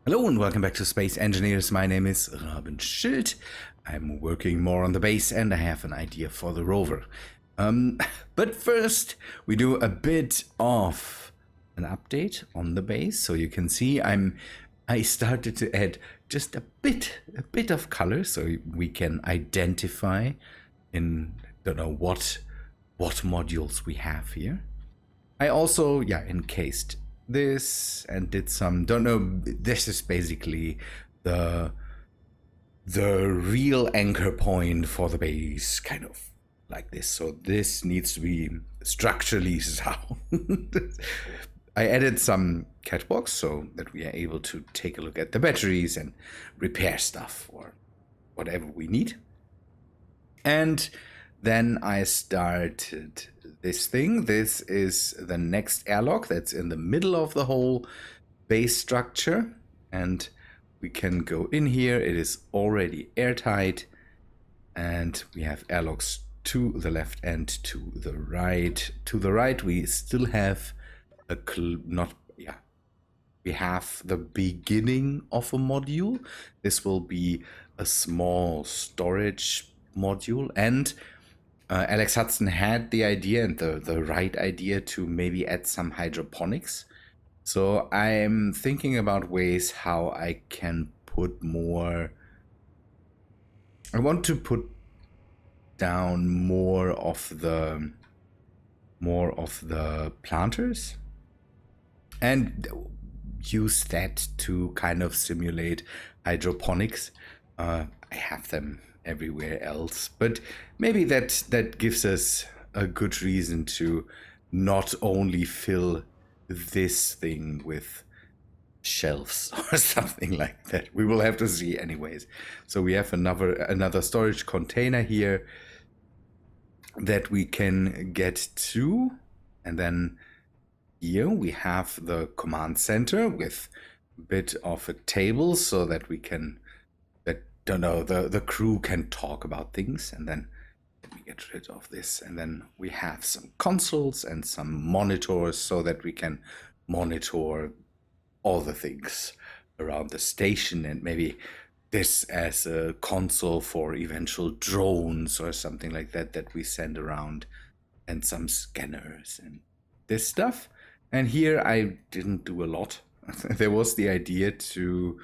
Hello and welcome back to Space Engineers. My name is Rabenschild. I'm working more on the base and I have an idea for the rover. But first we do a bit of an update on the base. So you can see I started to add just a bit of color so we can identify in don't know what modules we have here. I also encased this and did some, don't know, this is basically the real anchor point for the base, kind of like this. So this needs to be structurally sound. I added some catwalks so that we are able to take a look at the batteries and repair stuff or whatever we need. And then I started this thing. This is the next airlock that's in the middle of the whole base structure. And we can go in here. It is already airtight. And we have airlocks to the left and to the right. To the right, we still have we have the beginning of a module. This will be a small storage module, and Alex Hudson had the idea and the right idea to maybe add some hydroponics. So I'm thinking about ways how I can put more. I want to put down more of the planters and use that to kind of simulate hydroponics. I have them everywhere else, but maybe that gives us a good reason to not only fill this thing with shelves or something like that. We will have to see anyways. So we have another storage container here that we can get to, and then here we have the command center with a bit of a table so that we can the crew can talk about things. And then let me get rid of this, and then we have some consoles and some monitors so that we can monitor all the things around the station, and maybe this as a console for eventual drones or something like that we send around, and some scanners and this stuff. And here I didn't do a lot. There was the idea to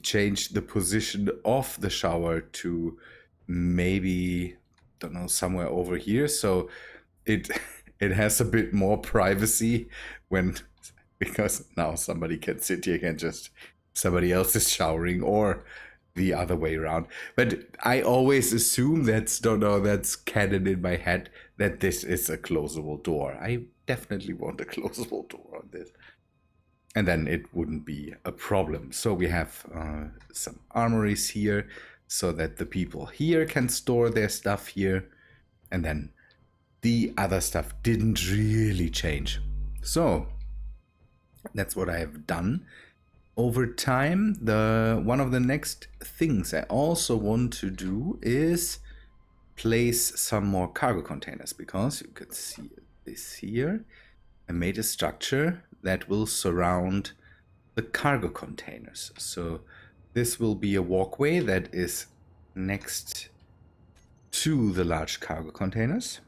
change the position of the shower to maybe, don't know, somewhere over here, so it has a bit more privacy because now somebody can sit here and just somebody else is showering, or the other way around. But I always assume that's canon in my head that this is a closable door. I definitely want a closable door on this. And then it wouldn't be a problem. So we have some armories here so that the people here can store their stuff here. And then the other stuff didn't really change. So that's what I have done. Over time, one of the next things I also want to do is place some more cargo containers, because you can see this here. I made a structure that will surround the cargo containers. So this will be a walkway that is next to the large cargo containers.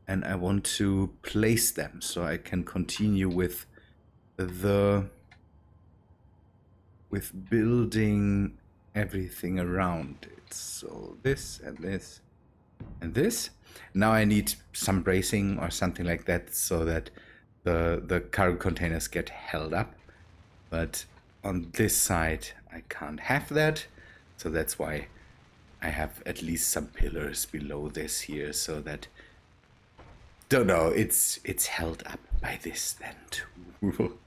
And I want to place them so I can continue with building everything around it. So this and this and this. Now I need some bracing or something like that so that the cargo containers get held up. But on this side I can't have that, so that's why I have at least some pillars below this here, so that, don't know, it's held up by this then too.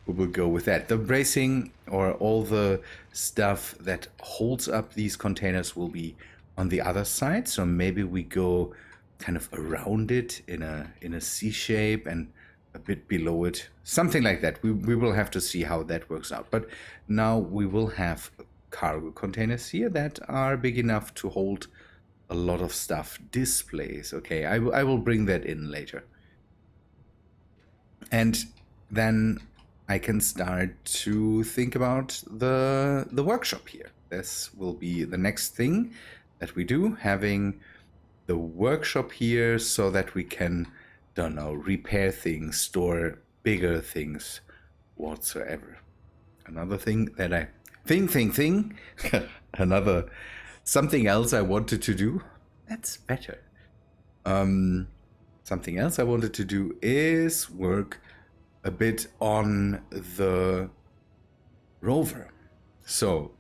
We will go with that. The bracing or all the stuff that holds up these containers will be on the other side, so maybe we go kind of around it in a C shape and a bit below it, something like that. We will have to see how that works out. But now we will have cargo containers here that are big enough to hold a lot of stuff. Displays, okay, I will bring that in later. And then I can start to think about the workshop here. This will be the next thing that we do, having the workshop here so that we can, don't know, repair things, store bigger things, whatsoever. Another thing that I another something else I wanted to do. That's better. Something else I wanted to do is work a bit on the rover. So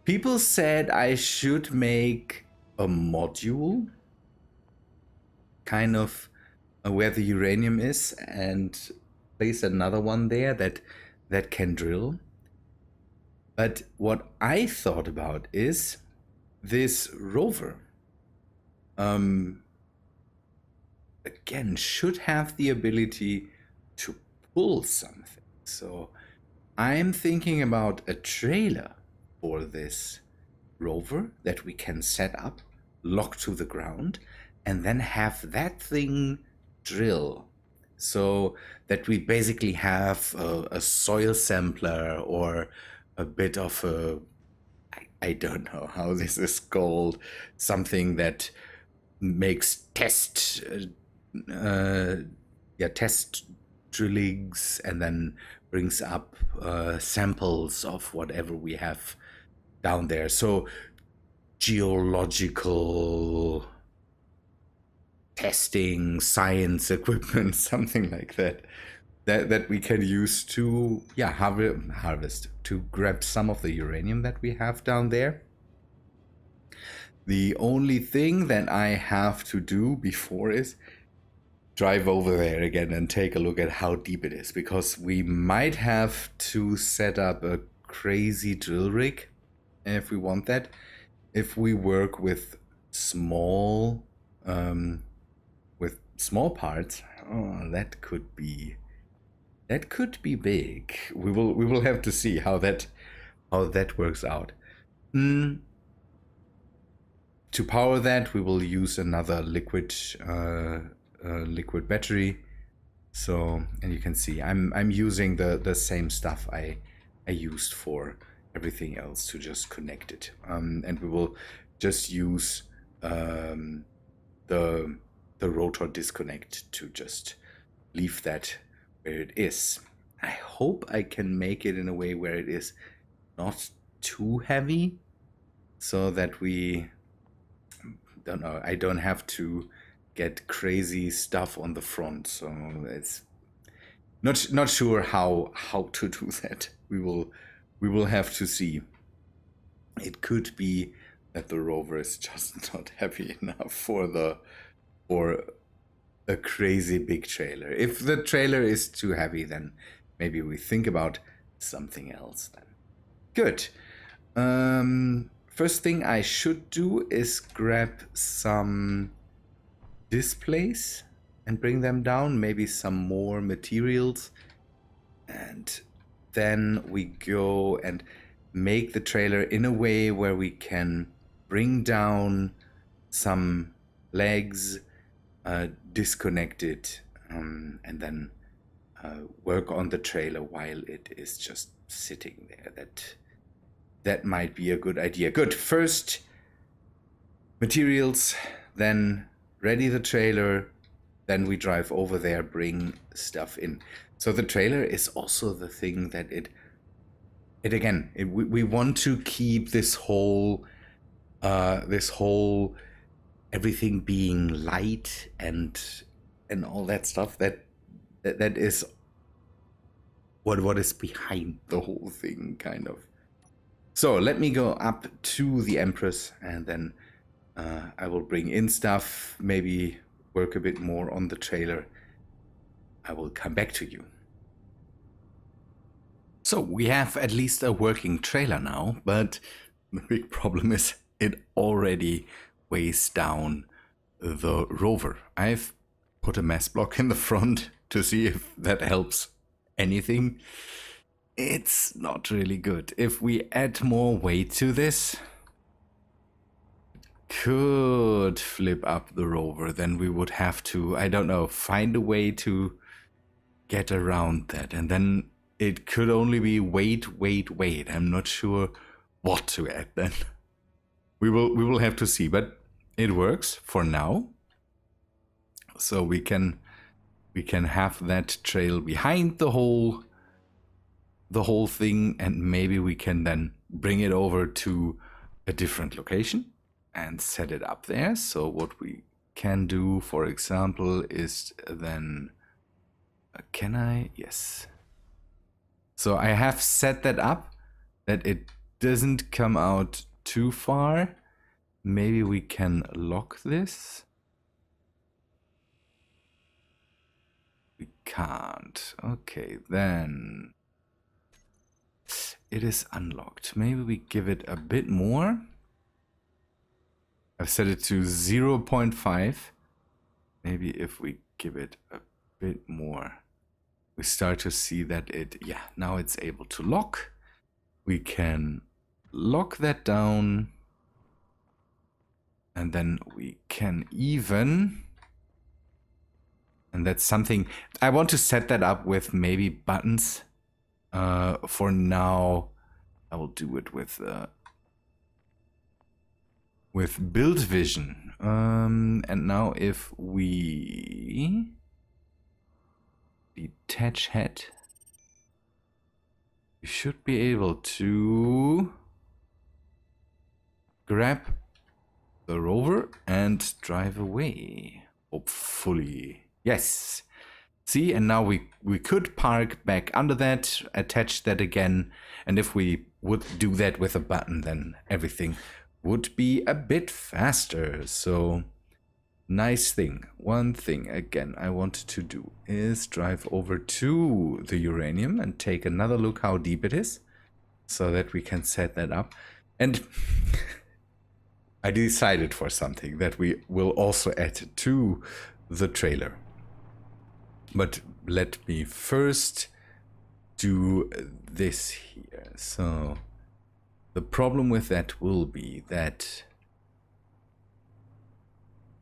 people said I should make a module kind of where the uranium is and place another one there that can drill. But what I thought about is this rover again should have the ability to pull something. So I'm thinking about a trailer for this rover that we can set up, lock to the ground, and then have that thing drill. So that we basically have a soil sampler or a bit of a, I don't know how this is called, something that makes test drillings and then brings up samples of whatever we have down there. So geological testing, science equipment, something like that. That we can use to harvest, to grab some of the uranium that we have down there. The only thing that I have to do before is drive over there again and take a look at how deep it is, because we might have to set up a crazy drill rig if we want that. If we work with small parts, that could be big. We will have to see how that works out. To power that, we will use another liquid battery. So, and you can see I'm using the same stuff I used for everything else to just connect it. And we will just use the rotor disconnect to just leave that where it is. I hope I can make it in a way where it is not too heavy, so that we I don't have to get crazy stuff on the front. So it's not sure how to do that. We will have to see. It could be that the rover is just not heavy enough for a crazy big trailer. If the trailer is too heavy, then maybe we think about something else then. Good. First thing I should do is grab some displays and bring them down, maybe some more materials, and then we go and make the trailer in a way where we can bring down some legs, disconnect it, and then work on the trailer while it is just sitting there. That might be a good idea. Good. First materials, then ready the trailer, then we drive over there, bring stuff in. So the trailer is also the thing that we want to keep this whole everything being light and all that stuff that is what is behind the whole thing, kind of. So let me go up to the Empress, and then I will bring in stuff, maybe work a bit more on the trailer. I will come back to you. So we have at least a working trailer now, but the big problem is it already weighs down the rover. I've put a mass block in the front to see if that helps anything. It's not really good. If we add more weight to this, could flip up the rover, then we would have to, I don't know, find a way to get around that. And then it could only be wait. I'm not sure what to add then. We will have to see, but it works for now. So we can have that trail behind the whole thing, and maybe we can then bring it over to a different location and set it up there. So what we can do, for example, is then can I? Yes. So I have set that up that it doesn't come out too far. Maybe we can lock this. We can't. Okay, then it is unlocked. Maybe we give it a bit more. I've set it to 0.5. Maybe if we give it a bit more, we start to see that now it's able to lock. We can lock that down. And then we can even, and that's something, I want to set that up with maybe buttons. For now, I will do it with build vision. And now if we detach head, we should be able to grab the rover and drive away. Hopefully. Yes. See, and now we could park back under that, attach that again, and if we would do that with a button, then everything would be a bit faster. So, nice thing. One thing, again, I wanted to do is drive over to the uranium and take another look how deep it is, so that we can set that up. And I decided for something that we will also add to the trailer. But let me first do this here. So the problem with that will be that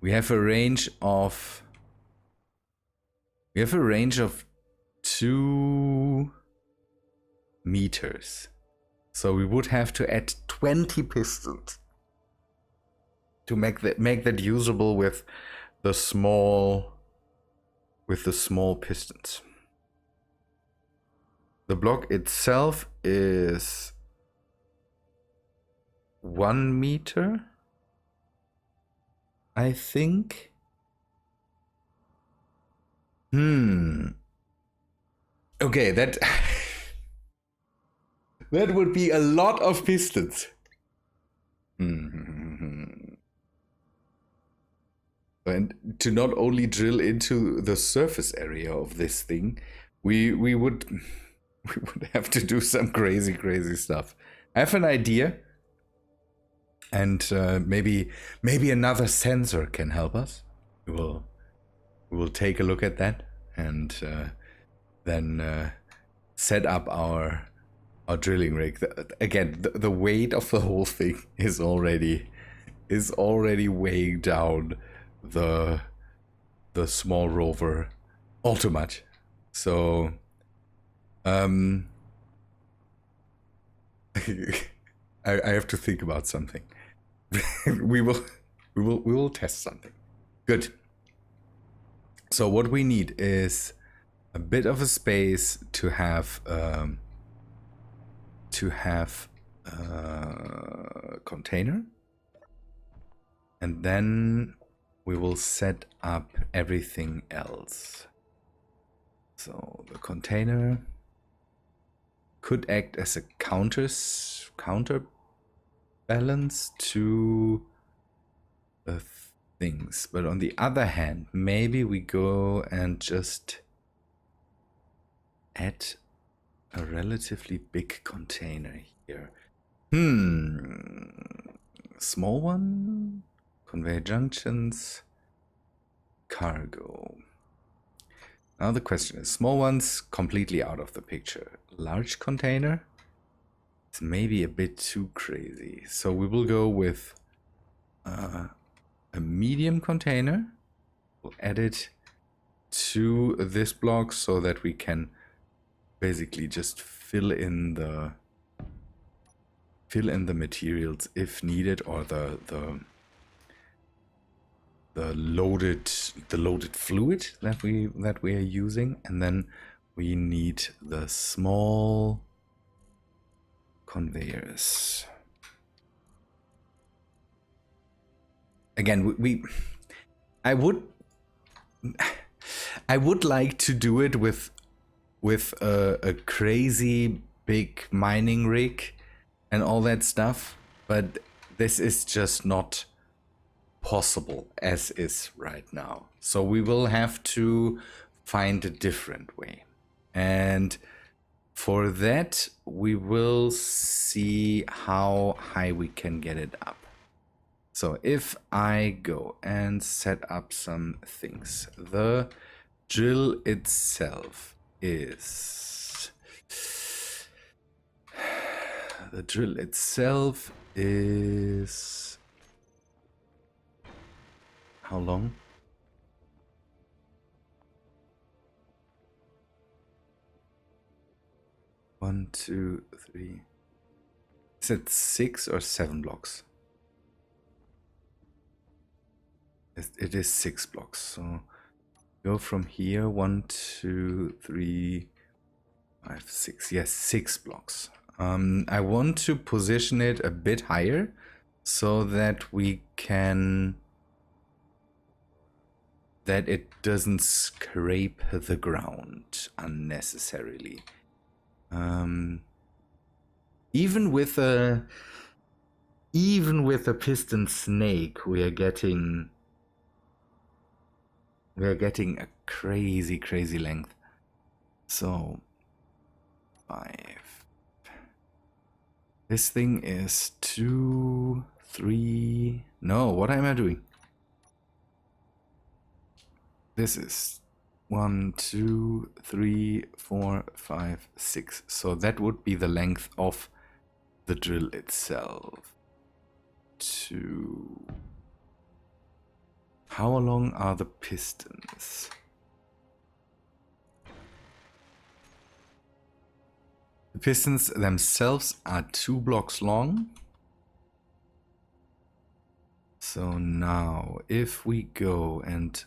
we have a range of 2 meters. So we would have to add 20 pistons to make that usable with the small pistons. The block itself is 1 meter, I think. Okay, that that would be a lot of pistons. And to not only drill into the surface area of this thing, we would have to do some crazy stuff. I have an idea, and maybe another sensor can help us. We will take a look at that and then set up our drilling rig. Again, the weight of the whole thing is already weighing down the small rover all too much. So I have to think about something. we will test something. Good. So what we need is a bit of a space to have a container, and then we will set up everything else. So the container could act as a counterbalance to the things. But on the other hand, maybe we go and just add a relatively big container here. Small one? Conveyor junctions, cargo. Now the question is, small ones completely out of the picture. Large container? It's maybe a bit too crazy. So we will go with a medium container. We'll add it to this block so that we can basically just fill in the materials if needed, or the loaded fluid that we are using. And then we need the small conveyors. Again, I would like to do it with a crazy big mining rig and all that stuff, but this is just not possible as is right now. So we will have to find a different way. And for that, we will see how high we can get it up. So if I go and set up some things, the drill itself is... The drill itself is... How long? One, two, three. Is it 6 or 7 blocks? It is 6 blocks. So go from here. 1, 2, 3, 5, 6. Yes, 6 blocks. I want to position it a bit higher so that we can... that it doesn't scrape the ground unnecessarily. Even with a piston snake, we are getting a crazy length. So 5. This thing is 2, 3. No, what am I doing? This is 1, 2, 3, 4, 5, 6. So that would be the length of the drill itself. 2. How long are the pistons? The pistons themselves are 2 blocks long. So now if we go and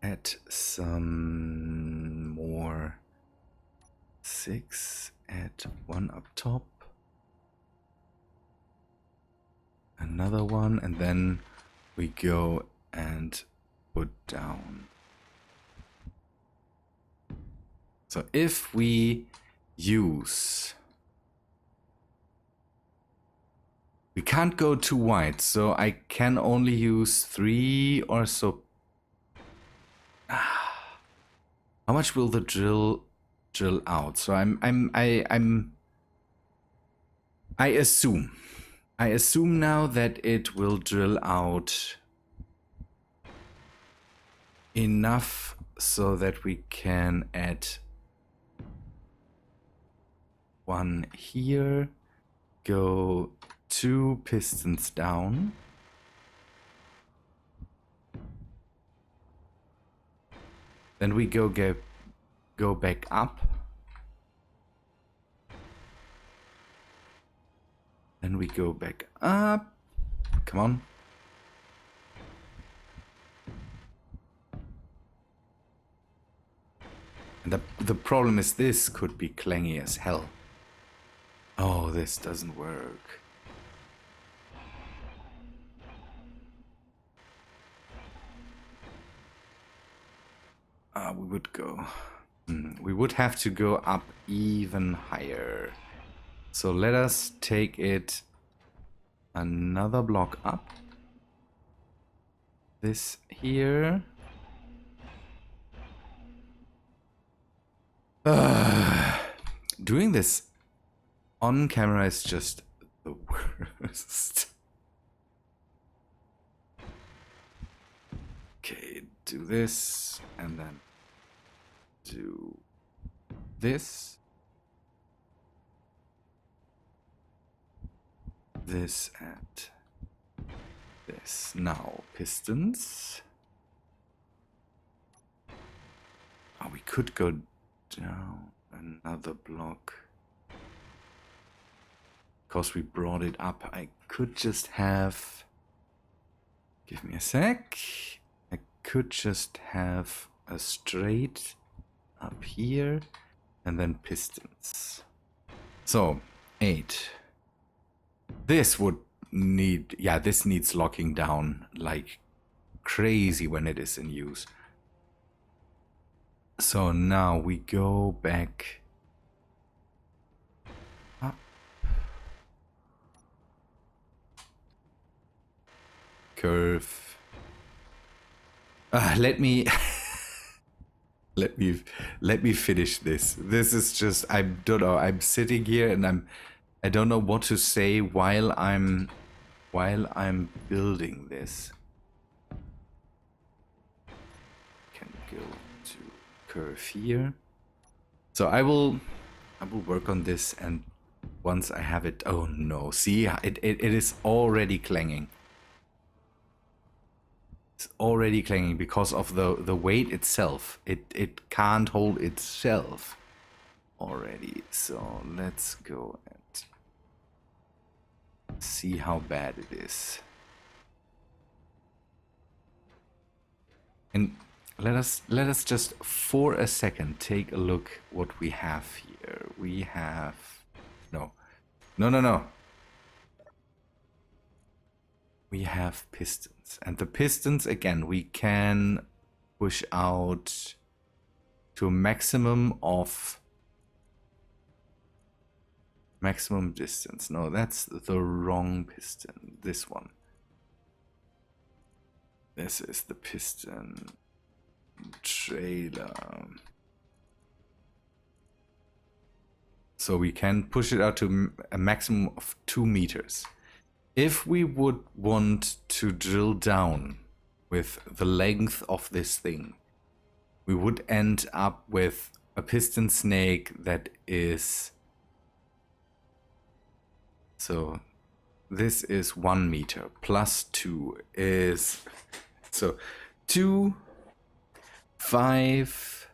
add some more 6, add 1 up top, another one, and then we go and put down. So if we use... We can't go too wide, so I can only use 3 or so. How much will the drill out? So I assume now that it will drill out enough so that we can add 1 here, go 2 pistons down, then we go back up, then we go back up. Come on. And the problem is this could be clangy as hell. Oh, this doesn't work. We would go... we would have to go up even higher. So let us take it another block up. This here. Doing this on camera is just the worst. Okay, do this and then do this. This and this. Now pistons. Oh, we could go down another block. Because we brought it up, I could just have... Give me a sec. I could just have a straight up here and then pistons. So, 8. This would need... Yeah, this needs locking down like crazy when it is in use. So now we go back up. Curve. Let me let me finish this. This is just, I don't know, I'm sitting here and I don't know what to say while I'm building this. Can go to curve here. So I will work on this, and once I have it, oh no, see, it is already clanging. It's already clanging because of the weight itself. It can't hold itself already. So let's go and see how bad it is. And let us just for a second take a look what we have here. We have no. We have pistons, and the pistons again we can push out to a maximum of maximum distance. No, that's the wrong piston. This one. This is the piston trailer. So we can push it out to a maximum of 2 meters. If we would want to drill down with the length of this thing, we would end up with a piston snake that is... So this is 1 meter plus 2 is... So 2, 5...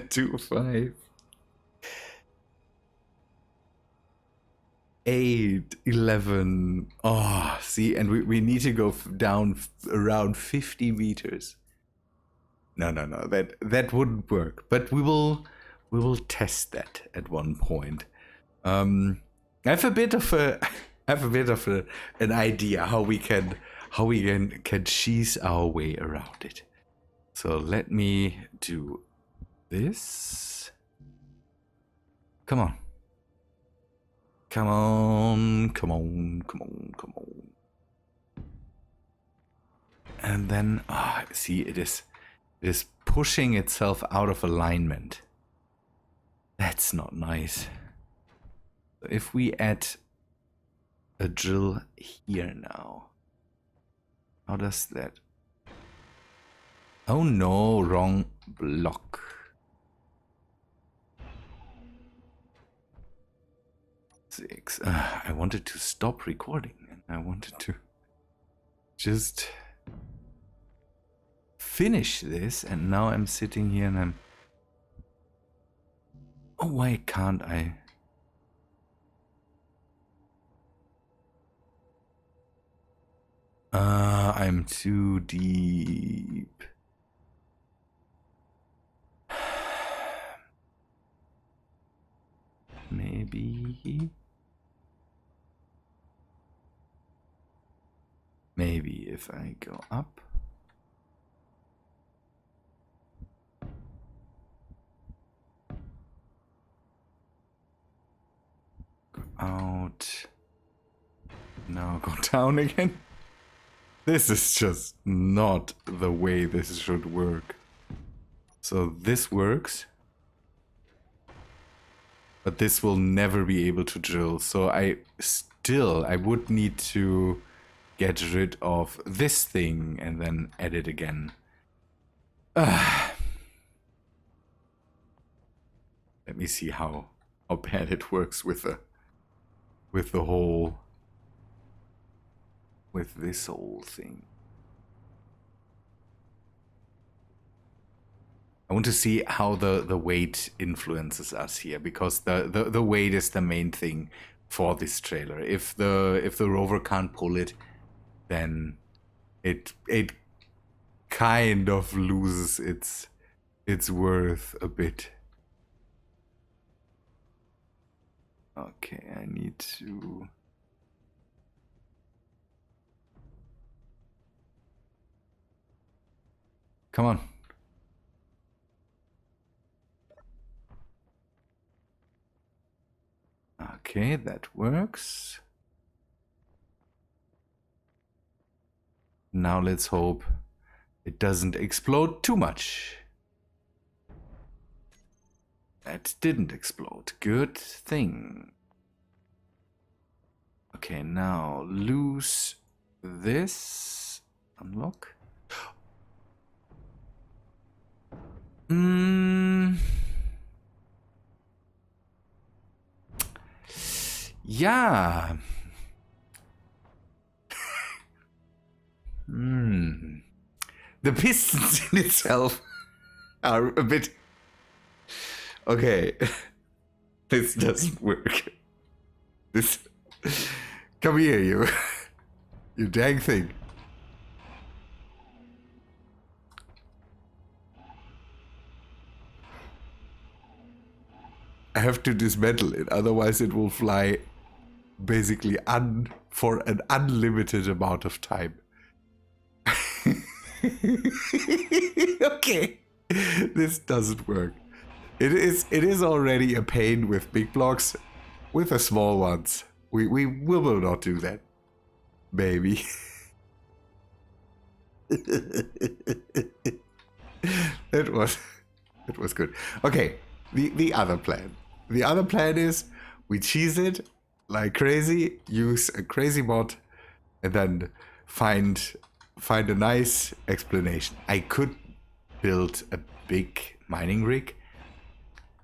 2, 5... 8, 11. Oh, see, and we need to go down around 50 meters. No, that wouldn't work. But we will test that at one point. I have a bit of an idea how we can cheese our way around it. So let me do this. Come on. Come on. And then, see, it is pushing itself out of alignment. That's not nice. If we add a drill here now, how does that? Oh no, wrong block. I wanted to stop recording and I wanted to just finish this, and now I'm sitting here and I'm... Oh, why can't I? I'm too deep. Maybe if I go up. Go out. Now go down again. This is just not the way this should work. So this works. But this will never be able to drill. So I would need to get rid of this thing and then add it again. Let me see how bad it works with the whole... with this whole thing. I want to see how the weight influences us here, because the weight is the main thing for this trailer. If the rover can't pull it, then it kind of loses its worth a bit. Okay, I need to... Come on. Okay, that works. Now let's hope it doesn't explode too much. That didn't explode. Good thing. Okay, now lose this. Unlock. Yeah. The pistons in itself are a bit... Okay. This doesn't work. This... Come here, you. You dang thing. I have to dismantle it, otherwise it will fly basically for an unlimited amount of time. Okay, this doesn't work. It is already a pain with big blocks. With the small ones, we will not do that, baby. It was good. Okay, the other plan. The other plan is we cheese it like crazy, use a crazy mod, and then find a nice explanation. I could build a big mining rig,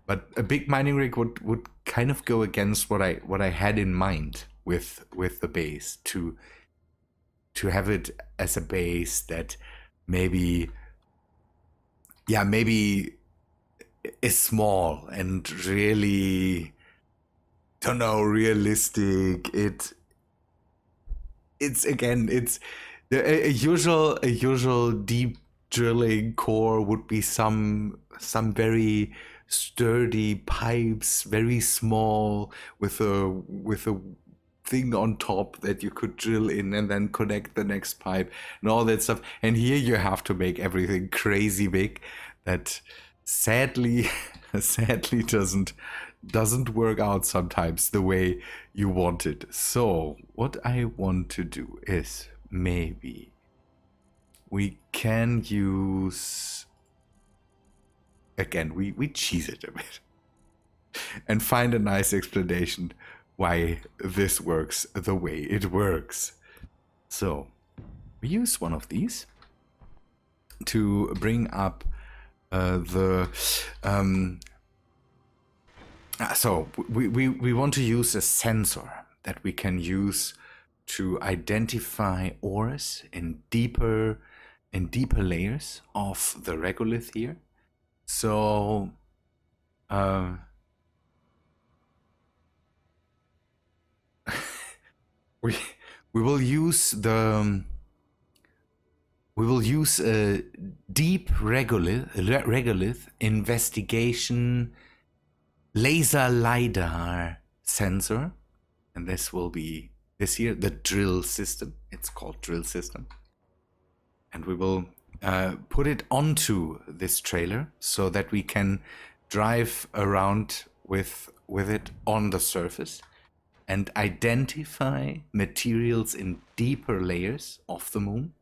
but a big mining rig would kind of go against what I had in mind with the base, to have it as a base that maybe is small and really, don't know, realistic. It's a usual deep drilling core would be some very sturdy pipes, very small, with a thing on top that you could drill in and then connect the next pipe and all that stuff. And here you have to make everything crazy big. That sadly doesn't work out sometimes the way you want it. So what I want to do is, maybe we can use, again, we cheese it a bit and find a nice explanation why this works the way it works. So we use one of these to bring up so we want to use a sensor that we can use to identify ores in deeper layers of the regolith here. So we will use a deep regolith investigation laser LiDAR sensor, and this will be this here, the drill system. It's called drill system, and we will put it onto this trailer so that we can drive around with it on the surface and identify materials in deeper layers of the moon.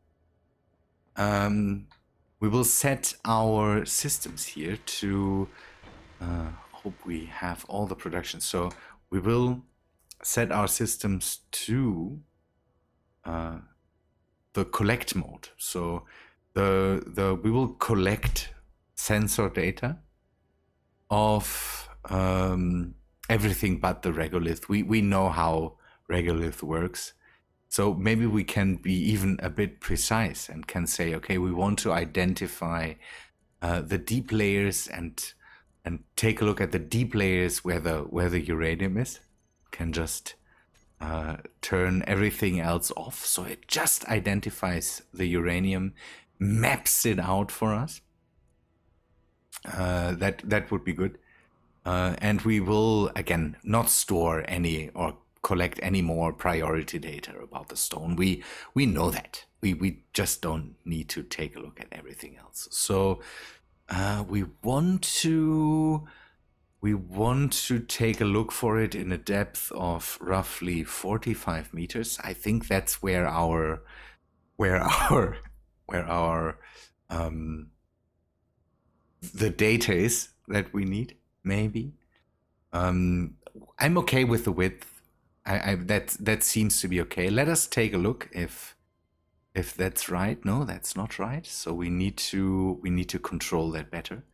We will set our systems here to hope we have all the production. So we will set our systems to the collect mode. So we will collect sensor data of everything but the regolith. We know how regolith works. So maybe we can be even a bit precise and can say, okay, we want to identify the deep layers and take a look at the deep layers where the uranium is. Can just turn everything else off, so it just identifies the uranium, maps it out for us. That would be good. And we will, again, not store any or collect any more priority data about the stone. We know that. We just don't need to take a look at everything else. So we want to take a look for it in a depth of roughly 45 meters. I think that's where our the data is that we need. Maybe. I'm okay with the width. That seems to be okay. Let us take a look if that's right. No, that's not right. So we need to control that better.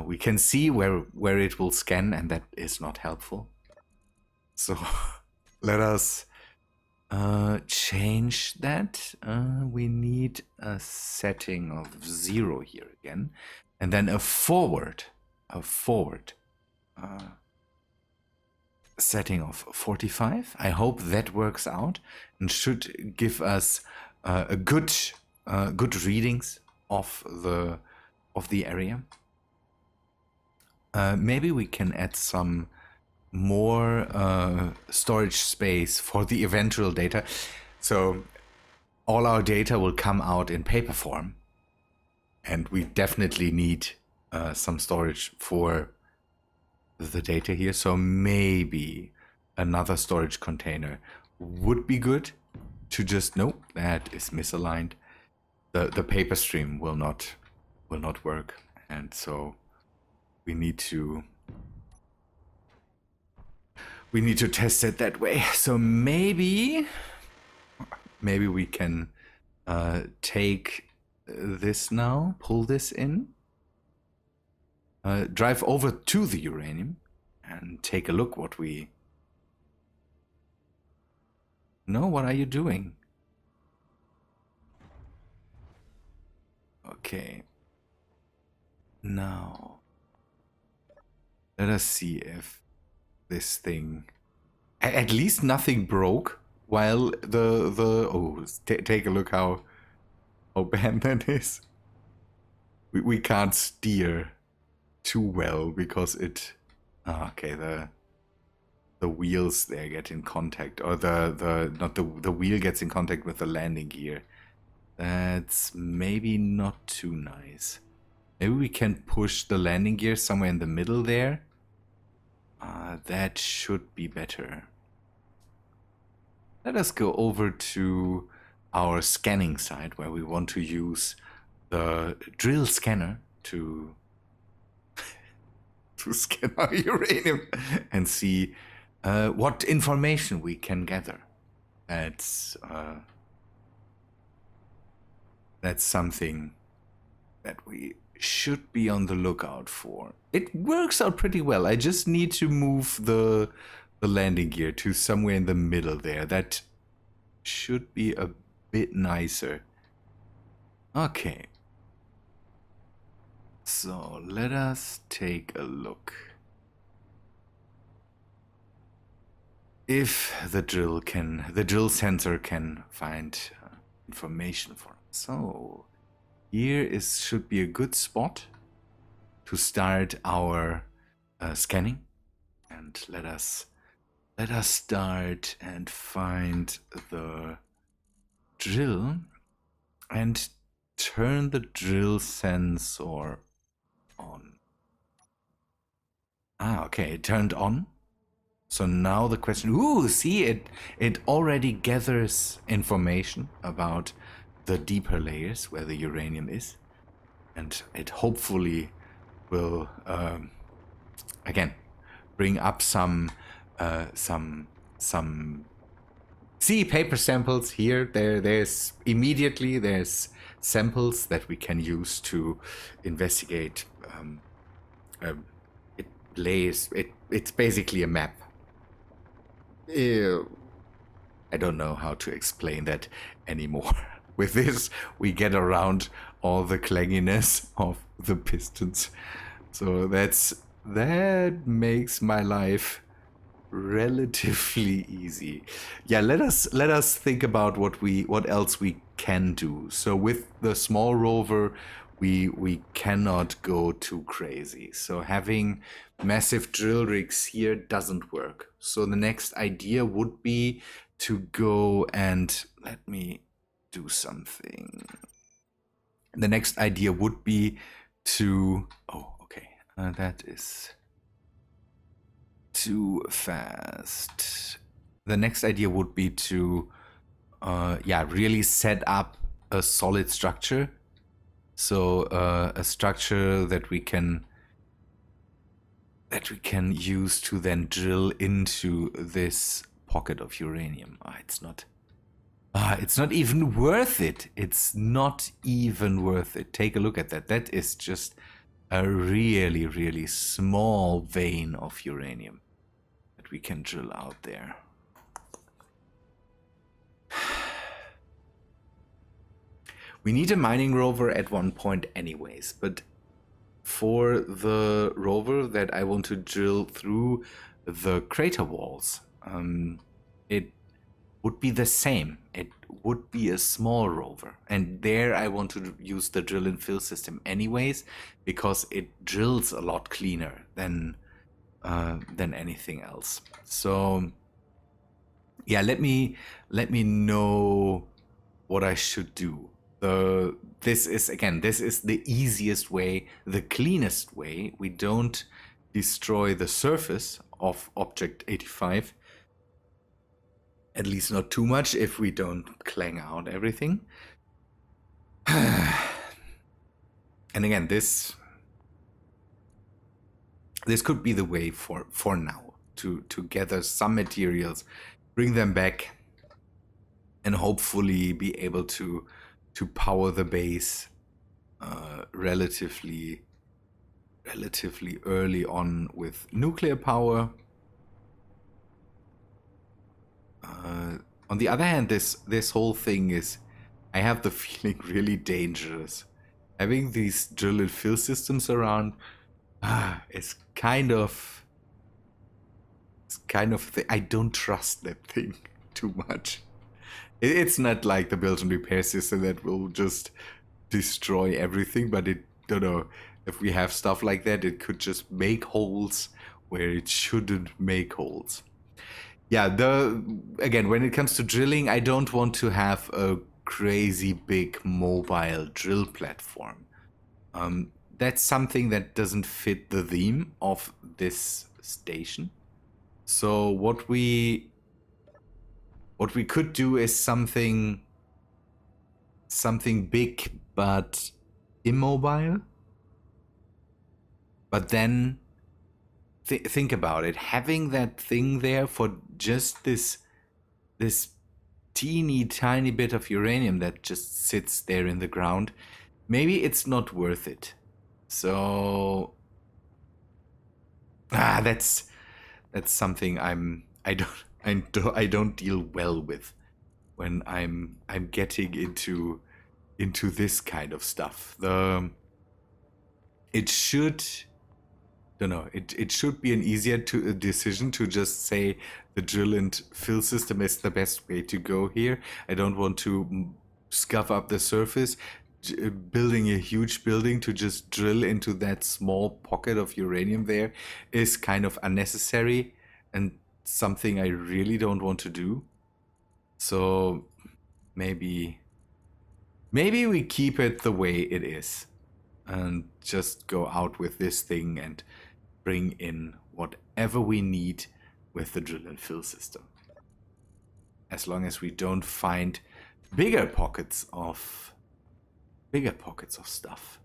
We can see where it will scan, and that is not helpful. So let us change that. We need a setting of 0 here again, and then a forward setting of 45. I hope that works out and should give us a good readings of the area. Maybe we can add some more storage space for the eventual data. So all our data will come out in paper form, and we definitely need some storage for the data here. So maybe another storage container would be good to just, nope, that is misaligned. The paper stream will not work, and so we need to test it that way. So maybe we can take this now, pull this in, drive over to the uranium and take a look what we... No, what are you doing? Okay. Now, let us see if this thing... At least nothing broke while take a look how bad that is. We can't steer too well because it... okay, the wheels there get in contact, or the wheel gets in contact with the landing gear. That's maybe not too nice. Maybe we can push the landing gear somewhere in the middle there. That should be better. Let us go over to our scanning side where we want to use the drill scanner to scan our uranium and see what information we can gather. That's something that we should be on the lookout for. It works out pretty well. I just need to move the landing gear to somewhere in the middle there. That should be a bit nicer. Okay. So let us take a look. If the drill sensor can find information for us. So here should be a good spot to start our scanning, and let us start and find the drill and turn the drill sensor on. Okay, it turned on. So now the question, see, it already gathers information about the deeper layers where the uranium is, and it hopefully will again bring up some see paper samples here. There's samples that we can use to investigate. It's basically a map. Ew. I don't know how to explain that anymore. with this, we get around all the clanginess of the pistons. So that makes my life relatively easy. Yeah, let us think about what else we can do. So with the small rover, we cannot go too crazy. So having massive drill rigs here doesn't work. So the next idea would be to go and let me do something. The next idea would be to that is too fast. The next idea would be to really set up a solid structure. So a structure that we can use to then drill into this pocket of uranium. It's not even worth it. It's not even worth it. Take a look at that. That is just a really, really small vein of uranium that we can drill out there. We need a mining rover at one point anyways, but for the rover that I want to drill through the crater walls, it would be the same. It would be a small rover, and there I want to use the drill and fill system anyways, because it drills a lot cleaner than anything else. So yeah, let me know what I should do. This is the easiest way, the cleanest way. We don't destroy the surface of object 85, at least not too much, if we don't clang out everything. And again, this could be the way for now to gather some materials, bring them back, and hopefully be able to power the base relatively early on with nuclear power. On the other hand, this whole thing is, I have the feeling, really dangerous. Having these drill and fill systems around, it's kind of I don't trust that thing too much. It's not like the build and repair system that will just destroy everything, but if we have stuff like that, it could just make holes where it shouldn't make holes. Yeah, again, when it comes to drilling, I don't want to have a crazy big mobile drill platform. That's something that doesn't fit the theme of this station. So what we could do is something big but immobile. But then think about it, having that thing there for just this teeny tiny bit of uranium that just sits there in the ground, maybe it's not worth it. So that's something I don't deal well with when I'm getting into this kind of stuff. It should be an easier decision to just say the drill and fill system is the best way to go here. I don't want to scuff up the surface. Building a huge building to just drill into that small pocket of uranium there is kind of unnecessary and something I really don't want to do. So maybe we keep it the way it is and just go out with this thing and bring in whatever we need with the drill and fill system. As long as we don't find bigger pockets of stuff.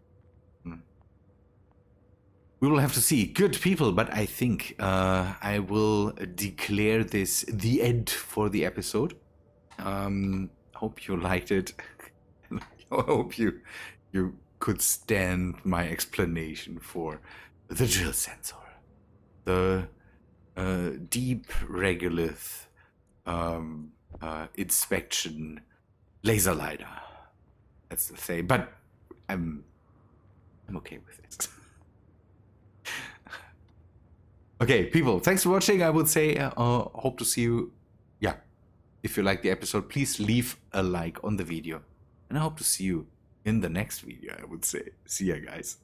We will have to see. Good people, but I think I will declare this the end for the episode. Hope you liked it. I hope you could stand my explanation for the drill sensor, the deep regolith inspection laser lidar. That's the thing. But I'm okay with it. Okay, people, thanks for watching. I would say hope to see you. Yeah, if you like the episode, please leave a like on the video. And I hope to see you in the next video, I would say. See ya, guys.